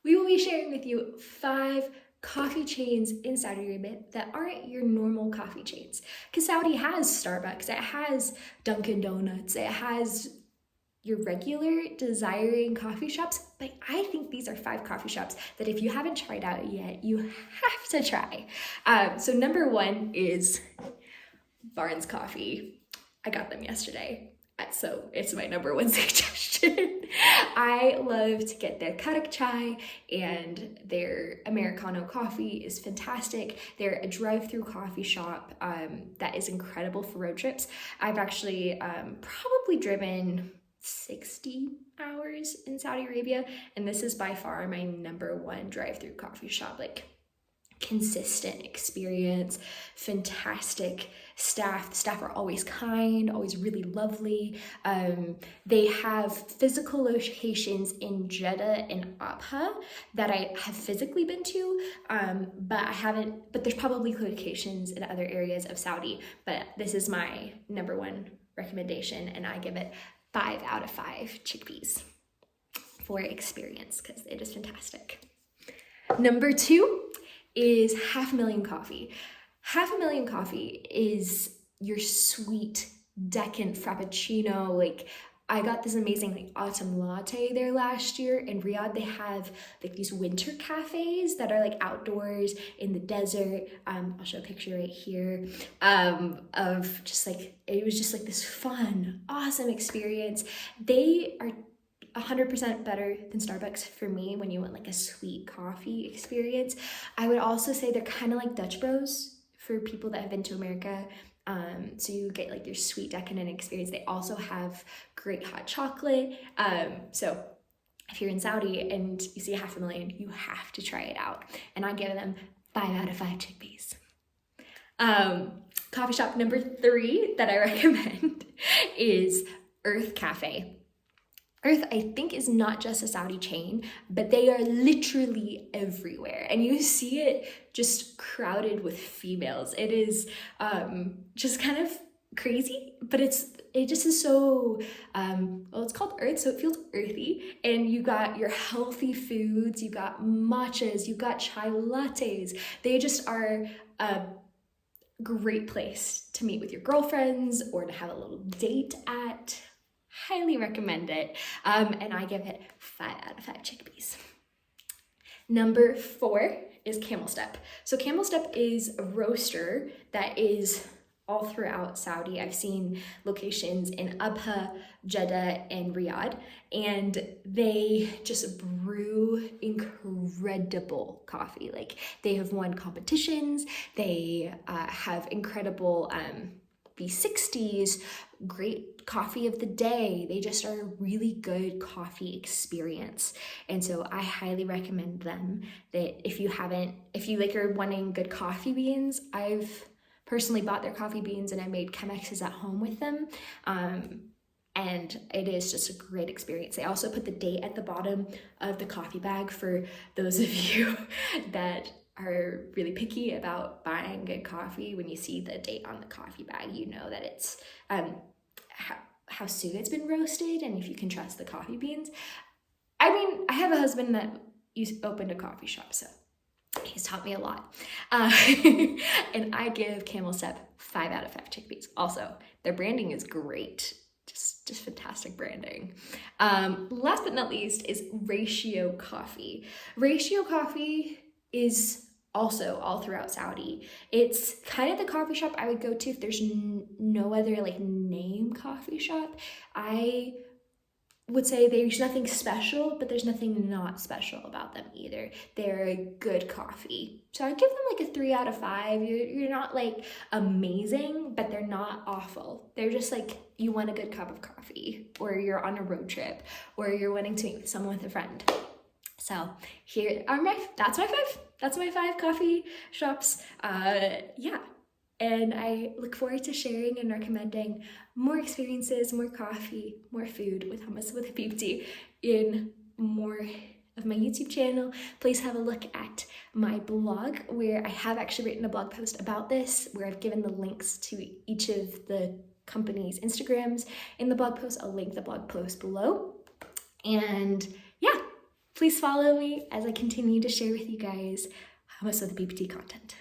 We will be sharing with you 5 coffee chains in Saudi Arabia that aren't your normal coffee chains. Because Saudi has Starbucks, it has Dunkin' Donuts, it has your regular desiring coffee shops, but I think these are 5 coffee shops that if you haven't tried out yet, you have to try. So number 1 is Barnes Coffee. I got them yesterday, so it's my number 1 suggestion. I love to get their karak chai, and their Americano coffee is fantastic. They're a drive-through coffee shop that is incredible for road trips. I've actually probably driven 60 hours in Saudi Arabia, and this is by far my number 1 drive-through coffee shop. Like, consistent experience, fantastic staff. The staff are always kind, always really lovely. They have physical locations in Jeddah and Abha that I have physically been to, but there's probably locations in other areas of Saudi, but this is my number 1 recommendation, and I give it 5 out of 5 chickpeas for experience because it is fantastic. Number 2 is Half a Million Coffee. Half a Million Coffee is your sweet, decadent frappuccino. Like, I got this amazing autumn latte there last year. In Riyadh, they have like these winter cafes that are like outdoors in the desert. I'll show a picture right here of just like, it was just like this fun, awesome experience. They are 100% better than Starbucks for me when you want like a sweet coffee experience. I would also say they're kind of like Dutch Bros for people that have been to America. So you get like your sweet decadent experience. They also have great hot chocolate. So if you're in Saudi and you see Half a Million, you have to try it out. And I give them 5 out of 5 chickpeas. Coffee shop number 3 that I recommend is Urth Cafe. Urth, I think, is not just a Saudi chain, but they are literally everywhere. And you see it just crowded with females. It is just kind of crazy, but it just is so, well, it's called Urth, so it feels earthy. And you got your healthy foods, you got matchas, you got chai lattes. They just are a great place to meet with your girlfriends or to have a little date at. Highly recommend it. And I give it 5 out of 5 chickpeas. Number 4 is Camel Step. So Camel Step is a roaster that is all throughout Saudi. I've seen locations in Abha, Jeddah, and Riyadh, and they just brew incredible coffee. Like, they have won competitions. They have incredible V60s, great coffee of the day. They just are a really good coffee experience. And so I highly recommend them. That if you like are wanting good coffee beans, I've personally bought their coffee beans and I made Chemexes at home with them. And it is just a great experience. They also put the date at the bottom of the coffee bag for those of you that are really picky about buying good coffee. When you see the date on the coffee bag, you know that it's how soon it's been roasted and if you can trust the coffee beans. I mean, I have a husband that opened a coffee shop, so he's taught me a lot. And I give Camel Step 5 out of 5 chickpeas. Also, their branding is great. Just fantastic branding. Last but not least is Ratio Coffee. Ratio Coffee is also all throughout Saudi. It's kind of the coffee shop I would go to if there's no other like name coffee shop. I would say there's nothing special, but there's nothing not special about them either. They're a good coffee. So I'd give them like a 3 out of 5. You're not like amazing, but they're not awful. They're just like, you want a good cup of coffee, or you're on a road trip, or you're wanting to meet with someone with a friend. So here are that's my 5 coffee shops. Yeah. And I look forward to sharing and recommending more experiences, more coffee, more food with Hummus with Habibti in more of my YouTube channel. Please have a look at my blog, where I have actually written a blog post about this, where I've given the links to each of the company's Instagrams in the blog post. I'll link the blog post below. And yeah, Please follow me as I continue to share with you guys hummus with Habibti content.